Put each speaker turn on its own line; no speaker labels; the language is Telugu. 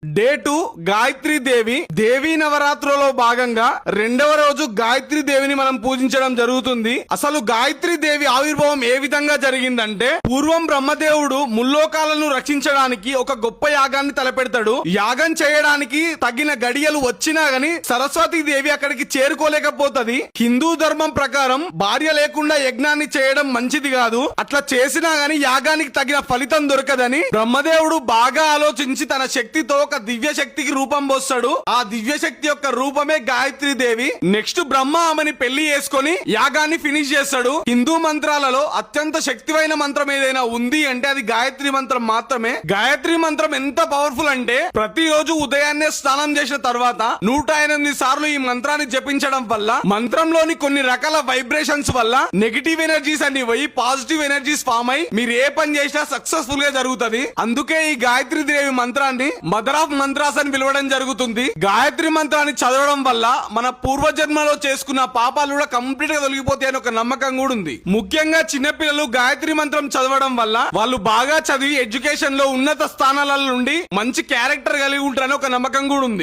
డే 2 గాయత్రి దేవి దేవీ నవరాత్రులలో భాగంగా 2వ రోజు గాయత్రి దేవిని మనం పూజించడం జరుగుతుంది. అసలు గాయత్రి దేవి ఆవిర్భావం ఏ విధంగా జరిగిందంటే, పూర్వం బ్రహ్మదేవుడు ముల్లోకాలను రక్షించడానికి ఒక గొప్ప యాగాన్ని తలపెడతాడు. యాగం చేయడానికి తగిన గడియలు వచ్చినా గాని సరస్వతి దేవి అక్కడికి చేరుకోలేకపోతది. హిందూ ధర్మం ప్రకారం భార్య లేకుండా యజ్ఞాన్ని చేయడం మంచిది కాదు. అట్లా చేసినా గాని యాగానికి తగిన ఫలితం దొరకదని బ్రహ్మదేవుడు బాగా ఆలోచించి తన శక్తితో ఒక దివ్య శక్తికి రూపం పోస్తాడు. ఆ దివ్య శక్తి యొక్క రూపమే గాయత్రి దేవి. నెక్స్ట్ బ్రహ్మ ఆమెని పెళ్లి చేసుకొని యాగాన్ని ఫినిష్ చేస్తాడు. హిందూ మంత్రాలలో అత్యంత శక్తివైన మంత్రం ఏదైనా ఉంది అంటే అది గాయత్రి మంత్రం మాత్రమే. గాయత్రి మంత్రం ఎంత పవర్ఫుల్ అంటే, ప్రతిరోజు ఉదయాన్నే స్నానం చేసిన తర్వాత 108 సార్లు ఈ మంత్రాన్ని జపించడం వల్ల మంత్రంలోని కొన్ని రకాల వైబ్రేషన్స్ వల్ల నెగిటివ్ ఎనర్జీస్ అన్ని పోయి పాజిటివ్ ఎనర్జీస్ ఫామ్ అయి మీరు ఏ పని చేసినా సక్సెస్ఫుల్ గా జరుగుతుంది. అందుకే ఈ గాయత్రి దేవి మంత్రాన్ని మదర్ ఆఫ్ మంత్రాస్ అని పిలవడం జరుగుతుంది. గాయత్రి మంత్రాన్ని చదవడం వల్ల మన పూర్వజన్మలో చేసుకున్న పాపాలు కూడా కంప్లీట్ గా తొలగిపోతాయని ఒక నమ్మకం కూడా ఉంది. ముఖ్యంగా చిన్నపిల్లలు గాయత్రి మంత్రం చదవడం వల్ల వాళ్ళు బాగా చదివి ఎడ్యుకేషన్ లో ఉన్నత స్థానాల నుండి మంచి క్యారెక్టర్ కలిగి ఉంటారని ఒక నమ్మకం కూడా ఉంది.